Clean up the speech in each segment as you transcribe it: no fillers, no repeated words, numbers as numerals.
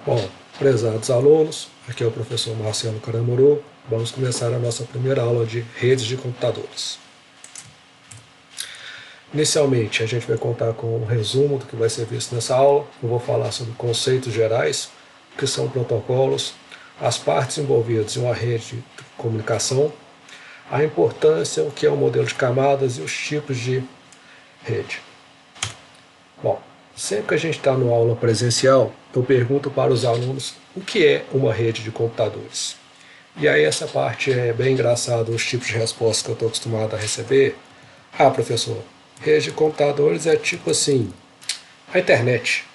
Bom, prezados alunos, aqui é o professor Marcelo Caramuru. Vamos começar a nossa primeira aula de redes de computadores. Inicialmente, a gente vai contar com um resumo do que vai ser visto nessa aula. Eu vou falar sobre conceitos gerais, o que são protocolos, as partes envolvidas em uma rede de comunicação, a importância, o que é um modelo de camadas e os tipos de rede. Bom, sempre que a gente está numa aula presencial, eu pergunto para os alunos o que é uma rede de computadores. E aí essa parte é bem engraçada, os tipos de respostas que eu estou acostumado a receber. Ah, professor, rede de computadores é tipo assim, a internet.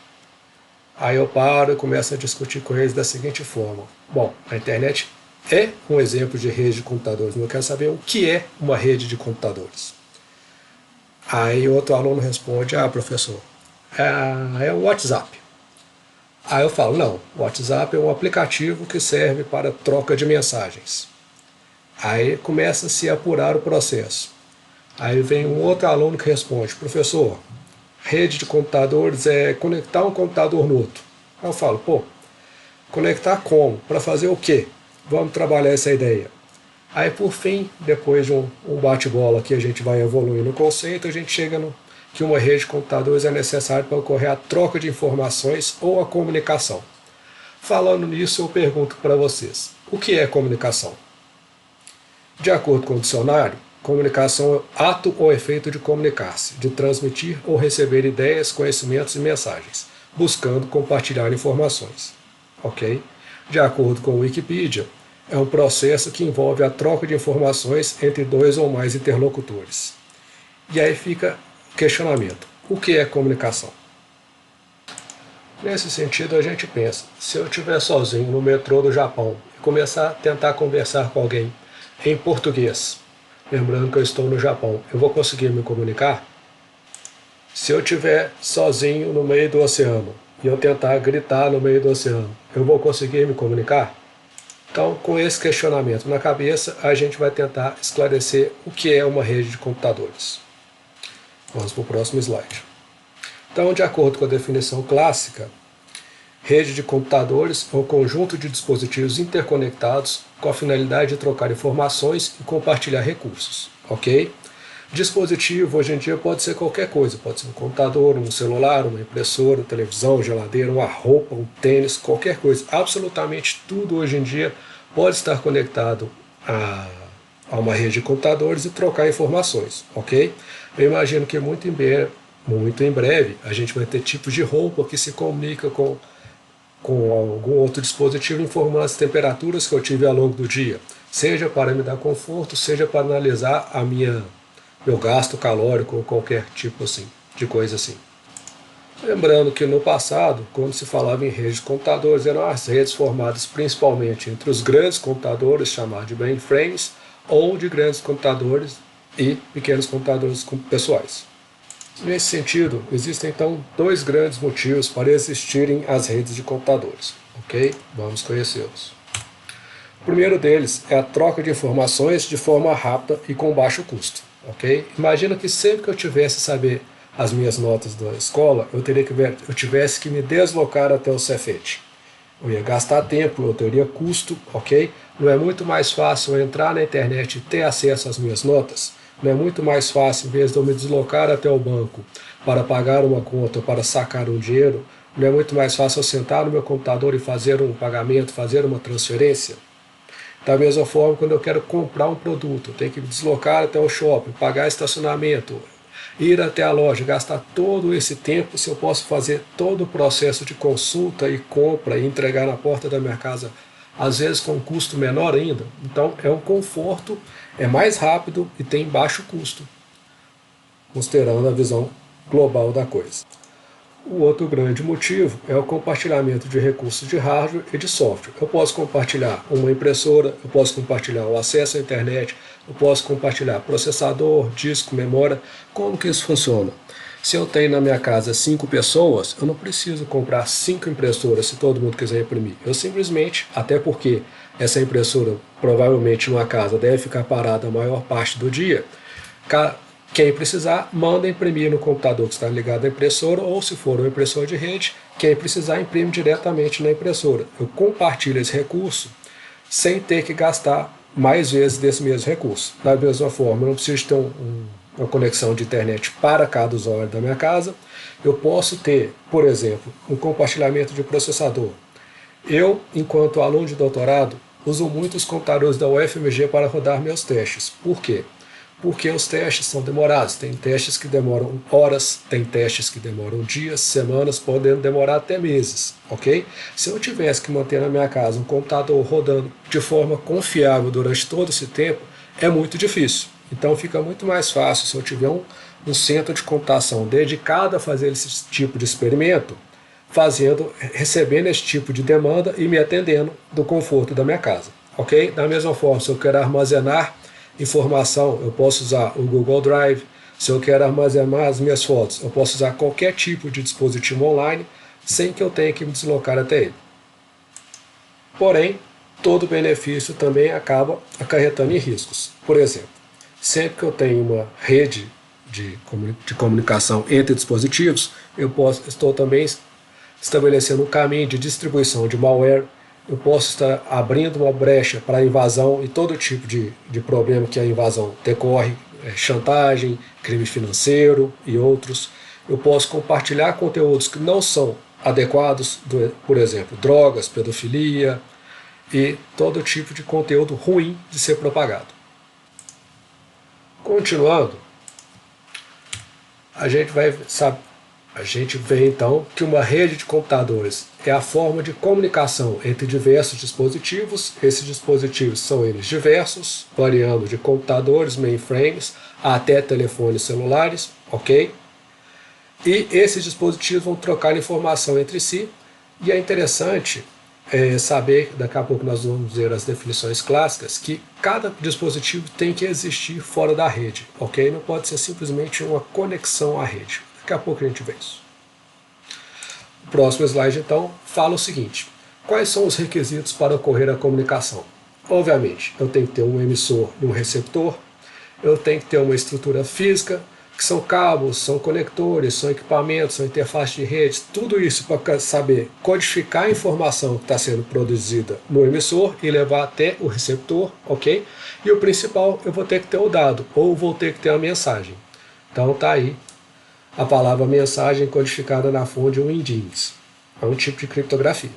Aí eu paro e começo a discutir com eles da seguinte forma. Bom, a internet é um exemplo de rede de computadores, mas eu quero saber o que é uma rede de computadores. Aí outro aluno responde, ah, professor, é o WhatsApp. Aí eu falo, não, o WhatsApp é um aplicativo que serve para troca de mensagens. Aí começa-se a apurar o processo. Aí vem um outro aluno que responde, professor, rede de computadores é conectar um computador no outro. Aí eu falo, pô, conectar como? Para fazer o quê? Vamos trabalhar essa ideia. Aí por fim, depois de um bate-bola que a gente vai evoluindo no conceito, a gente chega no que uma rede de computadores é necessária para ocorrer a troca de informações ou a comunicação. Falando nisso, eu pergunto para vocês, o que é comunicação? De acordo com o dicionário, comunicação é ato ou efeito de comunicar-se, de transmitir ou receber ideias, conhecimentos e mensagens, buscando compartilhar informações. Ok? De acordo com o Wikipedia, é um processo que envolve a troca de informações entre dois ou mais interlocutores. E aí fica o questionamento: o que é comunicação? Nesse sentido, a gente pensa, se eu estiver sozinho no metrô do Japão e começar a tentar conversar com alguém em português, lembrando que eu estou no Japão, eu vou conseguir me comunicar? Se eu estiver sozinho no meio do oceano e eu tentar gritar no meio do oceano, eu vou conseguir me comunicar? Então, com esse questionamento na cabeça, a gente vai tentar esclarecer o que é uma rede de computadores. Vamos para o próximo slide. Então, de acordo com a definição clássica, rede de computadores é um conjunto de dispositivos interconectados com a finalidade de trocar informações e compartilhar recursos, ok? Dispositivo hoje em dia pode ser qualquer coisa, pode ser um computador, um celular, uma impressora, televisão, geladeira, uma roupa, um tênis, qualquer coisa. Absolutamente tudo hoje em dia pode estar conectado a uma rede de computadores e trocar informações, ok? Eu imagino que muito em breve a gente vai ter tipos de roupa que se comunica com algum outro dispositivo informando as temperaturas que eu tive ao longo do dia, seja para me dar conforto, seja para analisar meu gasto calórico ou qualquer tipo assim, de coisa assim. Lembrando que no passado, quando se falava em redes de computadores, eram as redes formadas principalmente entre os grandes computadores, chamados de mainframes, ou de grandes computadores e pequenos computadores pessoais. Nesse sentido, existem então dois grandes motivos para existirem as redes de computadores, ok? Vamos conhecê-los. O primeiro deles é a troca de informações de forma rápida e com baixo custo, ok? Imagina que sempre que eu tivesse saber as minhas notas da escola, eu tivesse que me deslocar até o Cefet. Eu ia gastar tempo, eu teria custo, ok? Não é muito mais fácil eu entrar na internet e ter acesso às minhas notas? Não é muito mais fácil, em vez de eu me deslocar até o banco para pagar uma conta ou para sacar um dinheiro, não é muito mais fácil eu sentar no meu computador e fazer um pagamento, fazer uma transferência? Da mesma forma, quando eu quero comprar um produto, eu tenho que me deslocar até o shopping, pagar estacionamento, ir até a loja, gastar todo esse tempo, se eu posso fazer todo o processo de consulta e compra e entregar na porta da minha casa, às vezes com um custo menor ainda. Então é um conforto, é mais rápido e tem baixo custo, considerando a visão global da coisa. O outro grande motivo é o compartilhamento de recursos de hardware e de software. Eu posso compartilhar uma impressora, eu posso compartilhar o acesso à internet, eu posso compartilhar processador, disco, memória. Como que isso funciona? Se eu tenho na minha casa 5 pessoas, eu não preciso comprar 5 impressoras se todo mundo quiser imprimir. Eu simplesmente, até porque essa impressora provavelmente numa casa deve ficar parada a maior parte do dia, quem precisar, manda imprimir no computador que está ligado à impressora, ou se for uma impressora de rede, quem precisar imprime diretamente na impressora. Eu compartilho esse recurso sem ter que gastar mais vezes desse mesmo recurso. Da mesma forma, eu não preciso ter uma conexão de internet para cada usuário da minha casa. Eu posso ter, por exemplo, um compartilhamento de processador. Eu, enquanto aluno de doutorado, uso muito os computadores da UFMG para rodar meus testes. Por quê? Porque os testes são demorados. Tem testes que demoram horas, tem testes que demoram dias, semanas, podendo demorar até meses, ok? Se eu tivesse que manter na minha casa um computador rodando de forma confiável durante todo esse tempo, é muito difícil. Então fica muito mais fácil se eu tiver um centro de computação dedicado a fazer esse tipo de experimento, recebendo esse tipo de demanda e me atendendo do conforto da minha casa, ok? Da mesma forma, se eu quero armazenar informação, eu posso usar o Google Drive. Se eu quero armazenar as minhas fotos, eu posso usar qualquer tipo de dispositivo online sem que eu tenha que me deslocar até ele. Porém, todo benefício também acaba acarretando em riscos. Por exemplo, sempre que eu tenho uma rede de comunicação entre dispositivos, estou também estabelecendo um caminho de distribuição de malware. Eu posso estar abrindo uma brecha para invasão e todo tipo de problema que a invasão decorre, chantagem, crime financeiro e outros. Eu posso compartilhar conteúdos que não são adequados, por exemplo, drogas, pedofilia e todo tipo de conteúdo ruim de ser propagado. Continuando, a gente vê então que uma rede de computadores é a forma de comunicação entre diversos dispositivos. Esses dispositivos são eles diversos, variando de computadores, mainframes, até telefones celulares, ok? E esses dispositivos vão trocar informação entre si, e é interessante saber, daqui a pouco nós vamos ver as definições clássicas, que cada dispositivo tem que existir fora da rede, ok? Não pode ser simplesmente uma conexão à rede. Daqui a pouco a gente vê isso. O próximo slide, então, fala o seguinte: quais são os requisitos para ocorrer a comunicação? Obviamente, eu tenho que ter um emissor e um receptor, eu tenho que ter uma estrutura física, que são cabos, são conectores, são equipamentos, são interfaces de redes, tudo isso para saber codificar a informação que está sendo produzida no emissor e levar até o receptor, ok? E o principal, eu vou ter que ter o dado, ou vou ter que ter a mensagem. Então está aí a palavra mensagem codificada na fonte Windings. É um tipo de criptografia.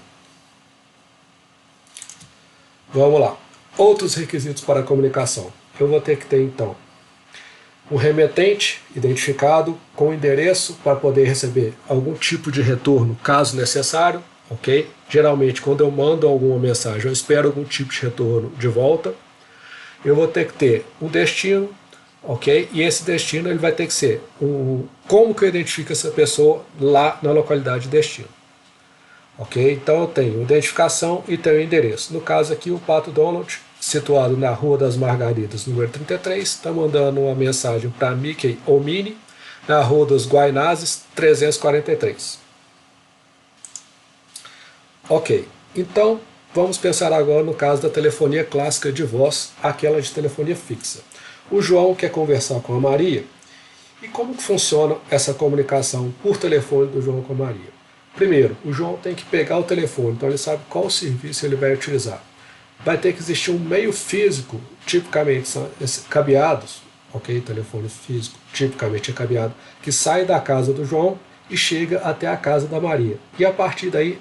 Vamos lá. Outros requisitos para a comunicação. Eu vou ter que ter, então, um remetente identificado com endereço para poder receber algum tipo de retorno, caso necessário, ok? Geralmente, quando eu mando alguma mensagem, eu espero algum tipo de retorno de volta. Eu vou ter que ter um destino, ok? E esse destino ele vai ter que ser como que eu identifico essa pessoa lá na localidade de destino. Ok? Então eu tenho identificação e tenho endereço. No caso aqui, o Pato Donald, situado na Rua das Margaridas, número 33, está mandando uma mensagem para Mickey ou Minnie, na Rua dos Guainazes, 343. Ok, então vamos pensar agora no caso da telefonia clássica de voz, aquela de telefonia fixa. O João quer conversar com a Maria. E como que funciona essa comunicação por telefone do João com a Maria? Primeiro, o João tem que pegar o telefone, então ele sabe qual serviço ele vai utilizar. Vai ter que existir um meio físico, tipicamente são cabeados, ok? Telefone físico, tipicamente é cabeado, que sai da casa do João e chega até a casa da Maria. E a partir daí,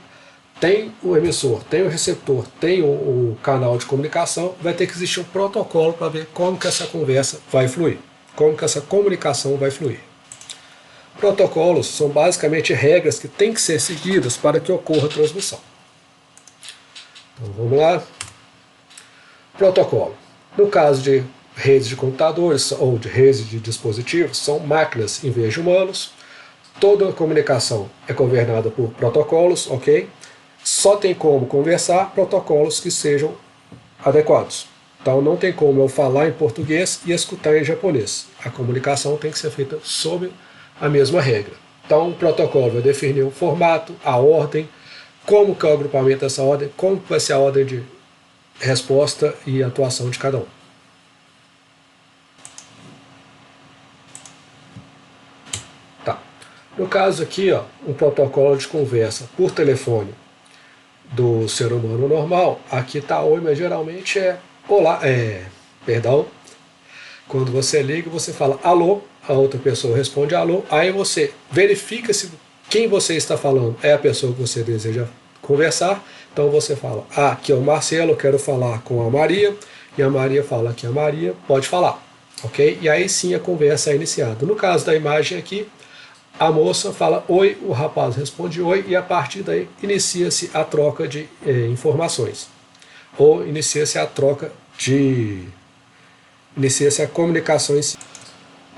tem o emissor, tem o receptor, tem o canal de comunicação, vai ter que existir um protocolo para ver como que essa conversa vai fluir, como que essa comunicação vai fluir. Protocolos são basicamente regras que têm que ser seguidas para que ocorra a transmissão. Então vamos lá. Protocolo. No caso de redes de computadores ou de redes de dispositivos, são máquinas em vez de humanos. Toda a comunicação é governada por protocolos, ok? Só tem como conversar protocolos que sejam adequados. Então não tem como eu falar em português e escutar em japonês. A comunicação tem que ser feita sob a mesma regra. Então o protocolo vai definir o formato, a ordem, como que é o agrupamento dessa ordem, como que vai ser a ordem de resposta e atuação de cada um. No caso aqui, ó, um protocolo de conversa por telefone do ser humano normal, aqui está oi, mas geralmente é olá, perdão, quando você liga, você fala alô, a outra pessoa responde alô, aí você verifica se quem você está falando é a pessoa que você deseja conversar, então você fala, aqui é o Marcelo, eu quero falar com a Maria, e a Maria fala que a Maria pode falar, ok? E aí sim a conversa é iniciada. No caso da imagem aqui, a moça fala oi, o rapaz responde oi, e a partir daí inicia-se a troca de informações, ou inicia-se a troca de inicia-se a comunicação em si.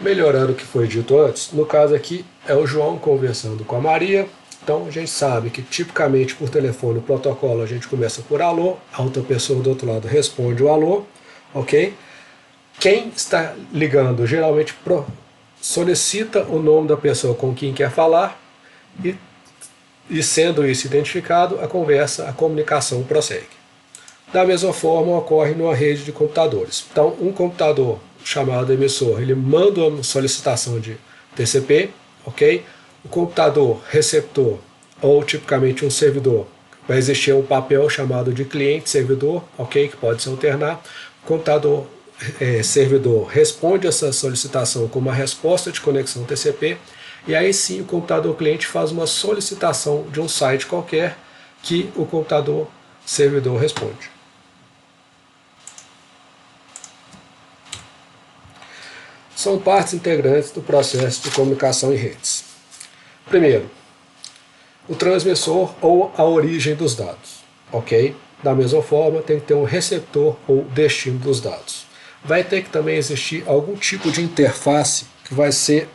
Melhorando o que foi dito antes, no caso aqui é o João conversando com a Maria. Então a gente sabe que tipicamente por telefone o protocolo a gente começa por alô, a outra pessoa do outro lado responde o alô, ok? Quem está ligando geralmente solicita o nome da pessoa com quem quer falar e sendo isso identificado, a comunicação prossegue. Da mesma forma ocorre numa rede de computadores. Então um computador chamado emissor, ele manda uma solicitação de TCP, ok? O computador receptor, ou tipicamente um servidor, vai existir um papel chamado de cliente-servidor, ok? Que pode se alternar. O computador servidor responde essa solicitação com uma resposta de conexão TCP, e aí sim o computador cliente faz uma solicitação de um site qualquer que o computador servidor responde. São partes integrantes do processo de comunicação em redes. Primeiro, o transmissor ou a origem dos dados, ok? Da mesma forma, tem que ter um receptor ou destino dos dados. Vai ter que também existir algum tipo de interface que vai ser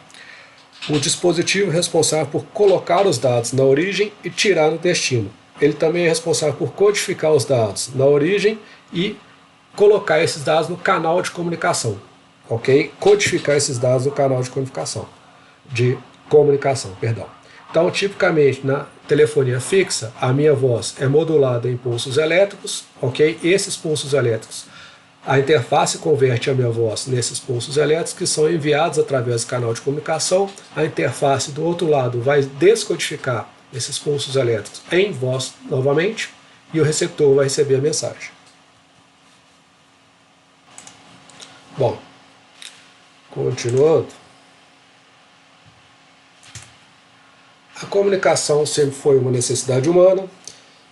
o dispositivo responsável por colocar os dados na origem e tirar no destino. Ele também é responsável por codificar os dados na origem e colocar esses dados no canal de comunicação. Ok? Codificar esses dados no canal de comunicação. Então, tipicamente, na telefonia fixa, a minha voz é modulada em pulsos elétricos, ok? Esses pulsos elétricos, a interface converte a minha voz nesses pulsos elétricos que são enviados através do canal de comunicação. A interface do outro lado vai descodificar esses pulsos elétricos em voz novamente e o receptor vai receber a mensagem. Bom, continuando, a comunicação sempre foi uma necessidade humana,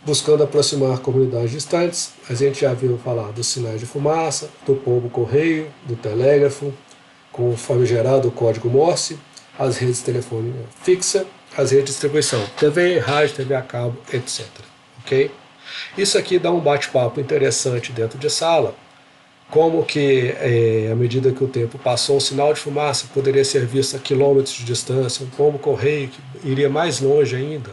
buscando aproximar comunidades distantes. A gente já viu falar dos sinais de fumaça, do pombo correio, do telégrafo, com o famigerado código Morse, as redes de telefone fixa, as redes de distribuição, TV, rádio, TV a cabo, etc. Ok? Isso aqui dá um bate-papo interessante dentro de sala, como que, à medida que o tempo passou, o sinal de fumaça poderia ser visto a quilômetros de distância, um pombo correio que iria mais longe ainda,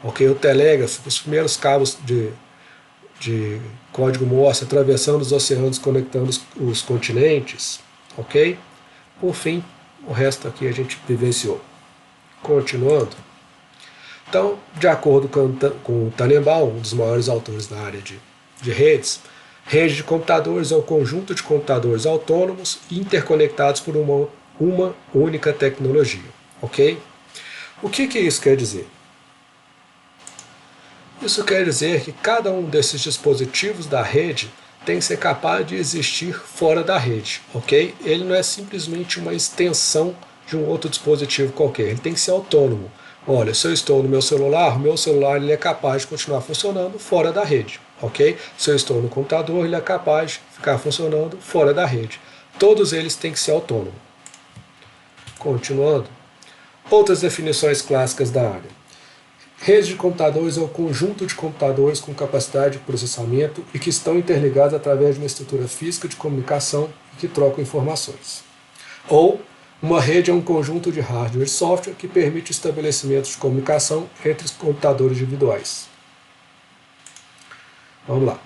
ok? O telégrafo, os primeiros cabos de código Morse atravessando os oceanos, conectando os continentes, ok? Por fim, o resto aqui a gente vivenciou. Continuando. Então, de acordo com o Tannenbaum, um dos maiores autores da área de redes, rede de computadores é um conjunto de computadores autônomos interconectados por uma única tecnologia, ok? O que isso quer dizer? Isso quer dizer que cada um desses dispositivos da rede tem que ser capaz de existir fora da rede, ok? Ele não é simplesmente uma extensão de um outro dispositivo qualquer, ele tem que ser autônomo. Olha, se eu estou no meu celular, o meu celular ele é capaz de continuar funcionando fora da rede, ok? Se eu estou no computador, ele é capaz de ficar funcionando fora da rede. Todos eles têm que ser autônomos. Continuando. Outras definições clássicas da área. Rede de computadores é um conjunto de computadores com capacidade de processamento e que estão interligados através de uma estrutura física de comunicação e que trocam informações. Ou uma rede é um conjunto de hardware e software que permite o estabelecimento de comunicação entre os computadores individuais. Vamos lá.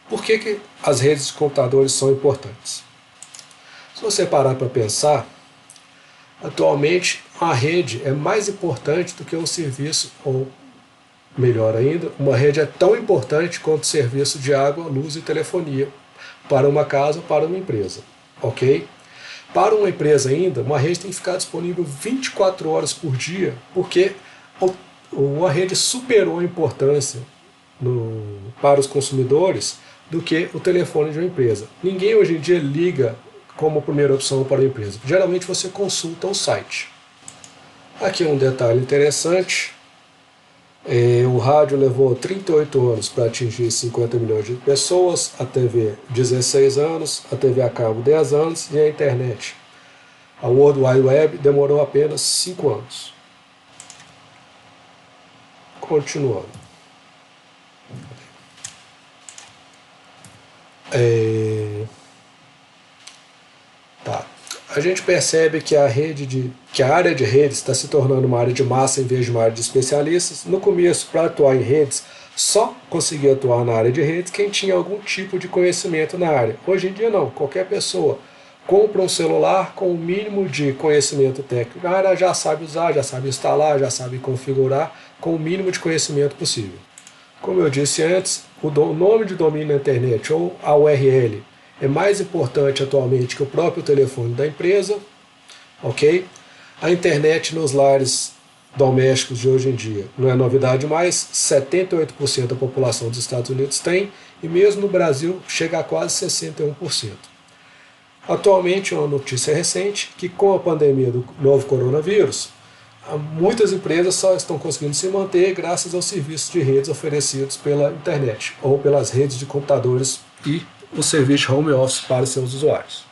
Por que as redes de computadores são importantes? Se você parar para pensar, atualmente a rede é mais importante do que um serviço, ou melhor ainda, uma rede é tão importante quanto o serviço de água, luz e telefonia para uma casa ou para uma empresa, ok? Para uma empresa ainda, uma rede tem que ficar disponível 24 horas por dia, porque a rede superou a importância para os consumidores do que o telefone de uma empresa. Ninguém hoje em dia liga como primeira opção para a empresa. Geralmente você consulta o site. Aqui um detalhe interessante. O rádio levou 38 anos para atingir 50 milhões de pessoas, a TV 16 anos, a TV a cabo 10 anos e a internet, a World Wide Web, demorou apenas 5 anos. Continuando. A gente percebe que a área de redes está se tornando uma área de massa em vez de uma área de especialistas. No começo, para atuar em redes, só conseguia atuar na área de redes quem tinha algum tipo de conhecimento na área. Hoje em dia não, qualquer pessoa compra um celular com o mínimo de conhecimento técnico na área, já sabe usar, já sabe instalar, já sabe configurar, com o mínimo de conhecimento possível. Como eu disse antes, o nome de domínio na internet, ou a URL, é mais importante atualmente que o próprio telefone da empresa, ok? A internet nos lares domésticos de hoje em dia não é novidade mais, 78% da população dos Estados Unidos tem, e mesmo no Brasil chega a quase 61%. Atualmente, uma notícia recente, que com a pandemia do novo coronavírus, muitas empresas só estão conseguindo se manter graças aos serviços de redes oferecidos pela internet, ou pelas redes de computadores e o serviço de home office para seus usuários.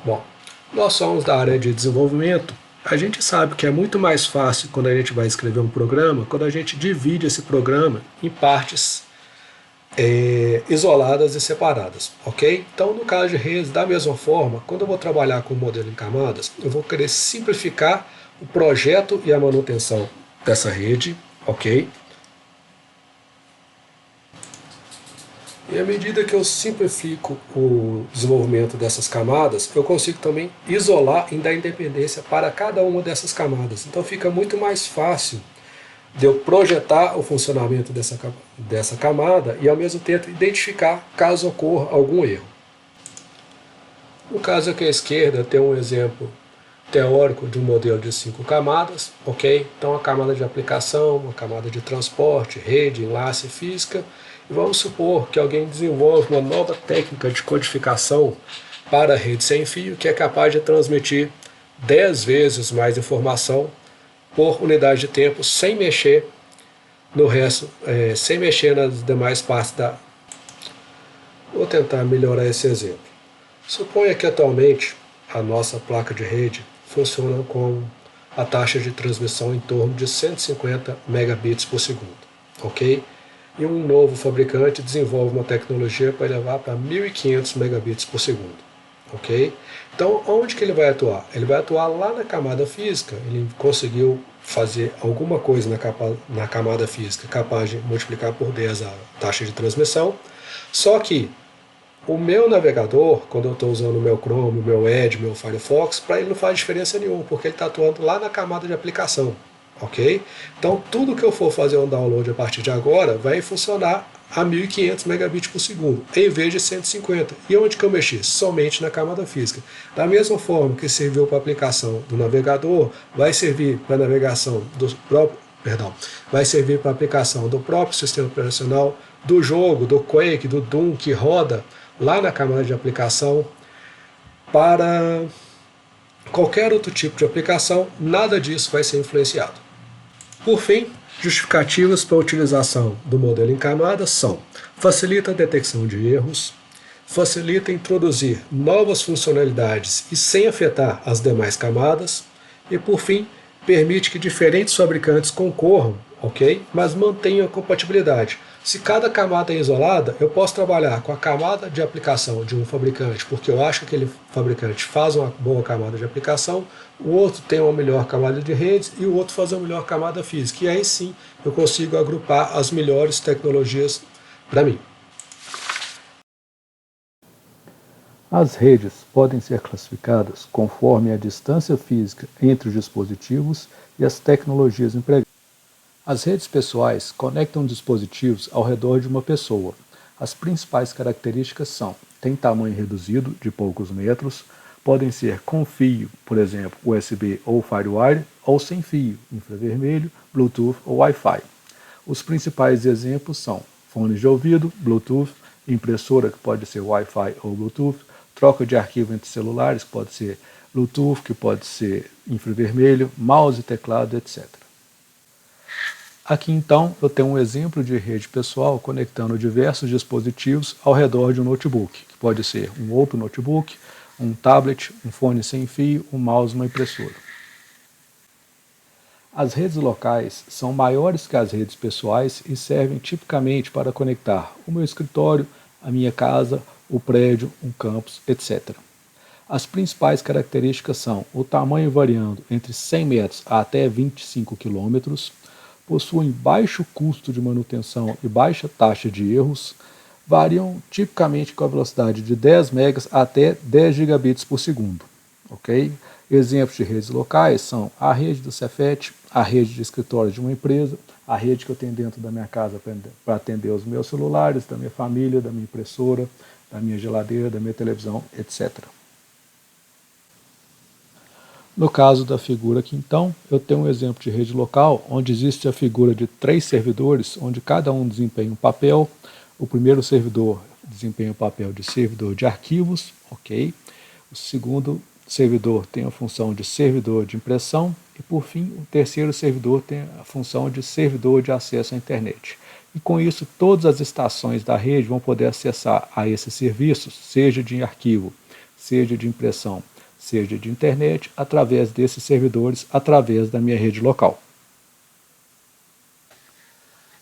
Bom, nós somos da área de desenvolvimento. A gente sabe que é muito mais fácil quando a gente vai escrever um programa, quando a gente divide esse programa em partes isoladas e separadas, ok? Então, no caso de redes, da mesma forma, quando eu vou trabalhar com o modelo em camadas, eu vou querer simplificar o projeto e a manutenção dessa rede, ok? E à medida que eu simplifico o desenvolvimento dessas camadas, eu consigo também isolar e dar independência para cada uma dessas camadas. Então fica muito mais fácil de eu projetar o funcionamento dessa camada e ao mesmo tempo identificar caso ocorra algum erro. No caso aqui à esquerda tem um exemplo teórico de um modelo de 5 camadas, ok? Então a camada de aplicação, uma camada de transporte, rede, enlace física. E vamos supor que alguém desenvolve uma nova técnica de codificação para a rede sem fio que é capaz de transmitir 10 vezes mais informação por unidade de tempo sem mexer no resto, sem mexer nas demais partes da... Vou tentar melhorar esse exemplo. Suponha que atualmente a nossa placa de rede funciona com a taxa de transmissão em torno de 150 megabits por segundo, ok? E um novo fabricante desenvolve uma tecnologia para levar para 1.500 megabits por segundo, ok? Então, onde que ele vai atuar? Ele vai atuar lá na camada física. Ele conseguiu fazer alguma coisa na camada física capaz de multiplicar por 10 a taxa de transmissão, só que o meu navegador, quando eu estou usando o meu Chrome, o meu Edge, o meu Firefox, para ele não faz diferença nenhuma, porque ele está atuando lá na camada de aplicação, ok? Então, tudo que eu for fazer um download a partir de agora vai funcionar a 1.500 megabits por segundo, em vez de 150. E onde que eu mexi? Somente na camada física. Da mesma forma que serviu para a aplicação do navegador, vai servir para a navegação do próprio, vai servir para a aplicação do próprio sistema operacional, do jogo, do Quake, do Doom, que roda lá na camada de aplicação. Para qualquer outro tipo de aplicação, nada disso vai ser influenciado. Por fim, justificativas para a utilização do modelo em camadas são: facilita a detecção de erros, facilita introduzir novas funcionalidades e sem afetar as demais camadas, e por fim, permite que diferentes fabricantes concorram, ok? Mas mantenham a compatibilidade. Se cada camada é isolada, eu posso trabalhar com a camada de aplicação de um fabricante, porque eu acho que aquele fabricante faz uma boa camada de aplicação, o outro tem uma melhor camada de redes e o outro faz uma melhor camada física. E aí sim eu consigo agrupar as melhores tecnologias para mim. As redes podem ser classificadas conforme a distância física entre os dispositivos e as tecnologias empregadas. As redes pessoais conectam dispositivos ao redor de uma pessoa. As principais características são: tem tamanho reduzido, de poucos metros, podem ser com fio, por exemplo, USB ou FireWire, ou sem fio, infravermelho, Bluetooth ou Wi-Fi. Os principais exemplos são fones de ouvido, Bluetooth, impressora que pode ser Wi-Fi ou Bluetooth, troca de arquivo entre celulares, que pode ser Bluetooth, que pode ser infravermelho, mouse, teclado, etc. Aqui então eu tenho um exemplo de rede pessoal conectando diversos dispositivos ao redor de um notebook, que pode ser um outro notebook, um tablet, um fone sem fio, um mouse, uma impressora. As redes locais são maiores que as redes pessoais e servem tipicamente para conectar o meu escritório, a minha casa, o prédio, um campus, etc. As principais características são o tamanho variando entre 100 metros a até 25 quilômetros, possuem baixo custo de manutenção e baixa taxa de erros, variam tipicamente com a velocidade de 10 megas até 10 gigabits por segundo. Okay? Exemplos de redes locais são a rede do Cefet, a rede de escritório de uma empresa, a rede que eu tenho dentro da minha casa para atender os meus celulares, da minha família, da minha impressora, da minha geladeira, da minha televisão, etc. No caso da figura aqui então, eu tenho um exemplo de rede local, onde existe a figura de 3 servidores, onde cada um desempenha um papel. O primeiro servidor desempenha o papel de servidor de arquivos, ok? O segundo servidor tem a função de servidor de impressão e, por fim, o terceiro servidor tem a função de servidor de acesso à internet. E com isso, todas as estações da rede vão poder acessar a esses serviços, seja de arquivo, seja de impressão, seja de internet, através desses servidores, através da minha rede local.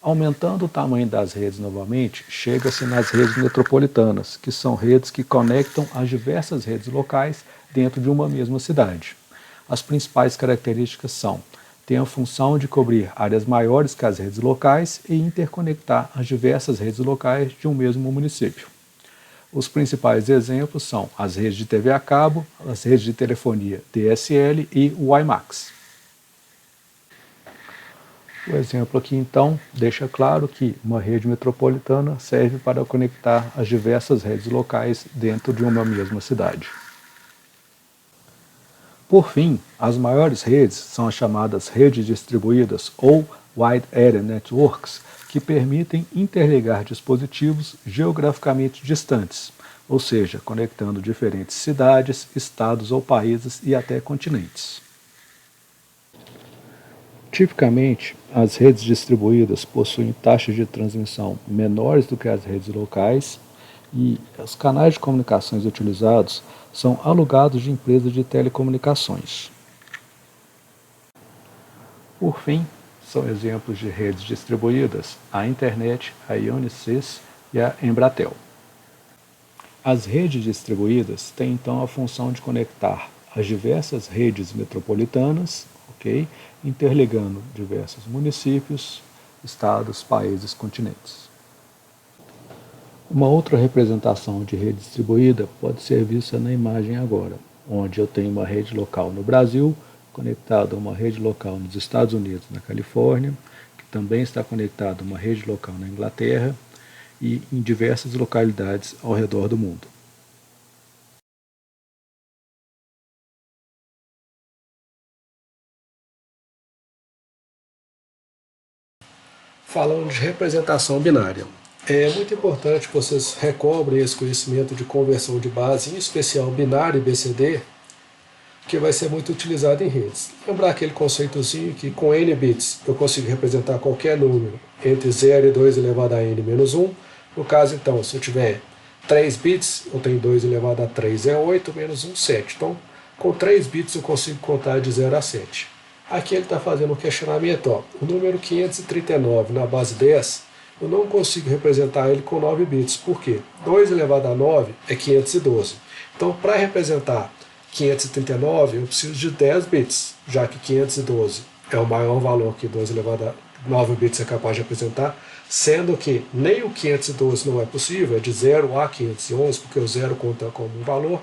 Aumentando o tamanho das redes novamente, chega-se nas redes metropolitanas, que são redes que conectam as diversas redes locais dentro de uma mesma cidade. As principais características são: tem a função de cobrir áreas maiores que as redes locais e interconectar as diversas redes locais de um mesmo município. Os principais exemplos são as redes de TV a cabo, as redes de telefonia DSL e o WiMAX. O exemplo aqui então deixa claro que uma rede metropolitana serve para conectar as diversas redes locais dentro de uma mesma cidade. Por fim, as maiores redes são as chamadas redes distribuídas ou Wide Area Networks, que permitem interligar dispositivos geograficamente distantes, ou seja, conectando diferentes cidades, estados ou países e até continentes. Tipicamente, as redes distribuídas possuem taxas de transmissão menores do que as redes locais e os canais de comunicações utilizados são alugados de empresas de telecomunicações. Por fim, são exemplos de redes distribuídas a Internet, a Ionisys e a Embratel. As redes distribuídas têm então a função de conectar as diversas redes metropolitanas, ok? Interligando diversos municípios, estados, países, continentes. Uma outra representação de rede distribuída pode ser vista na imagem agora, onde eu tenho uma rede local no Brasil, conectada a uma rede local nos Estados Unidos, na Califórnia, que também está conectada a uma rede local na Inglaterra e em diversas localidades ao redor do mundo. Falando de representação binária, é muito importante que vocês recobrem esse conhecimento de conversão de base, em especial binário e BCD, que vai ser muito utilizado em redes. Lembrar aquele conceitozinho que com n bits eu consigo representar qualquer número entre 0 e 2 elevado a n menos 1. No caso, então, se eu tiver 3 bits, eu tenho 2 elevado a 3 é 8, menos 1, 7. Então, com 3 bits eu consigo contar de 0 a 7. Aqui ele está fazendo um questionamento, ó, o número 539 na base 10, eu não consigo representar ele com 9 bits. Por quê? 2 elevado a 9 é 512. Então, para representar 539, eu preciso de 10 bits, já que 512 é o maior valor que 2 elevado a 9 bits é capaz de representar, sendo que nem o 512 não é possível, é de 0 a 511, porque o 0 conta como um valor.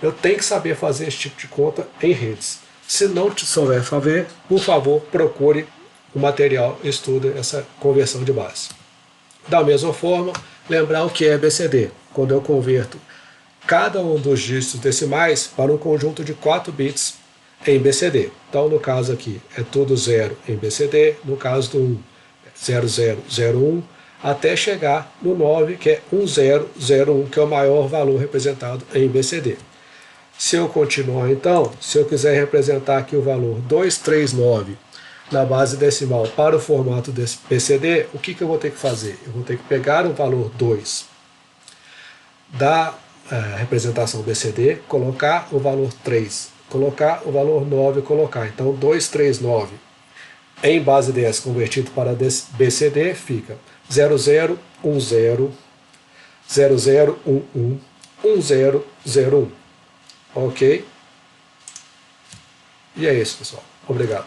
Eu tenho que saber fazer esse tipo de conta em redes. Se não souber fazer, por favor, procure o material, estude essa conversão de base. Da mesma forma, lembrar o que é BCD, quando eu converto cada um dos dígitos decimais para um conjunto de 4 bits em BCD. Então, no caso aqui, é tudo 0 em BCD, no caso do 1, 0001, até chegar no 9, que é 1001, que é o maior valor representado em BCD. Se eu continuar, então, se eu quiser representar aqui o valor 239 na base decimal para o formato desse BCD, o que eu vou ter que fazer? Eu vou ter que pegar o valor 2 da representação BCD, colocar o valor 3, colocar o valor 9, colocar. Então, 239 em base 10 convertido para BCD fica 0010, 0011, 1001. Ok? E é isso, pessoal. Obrigado.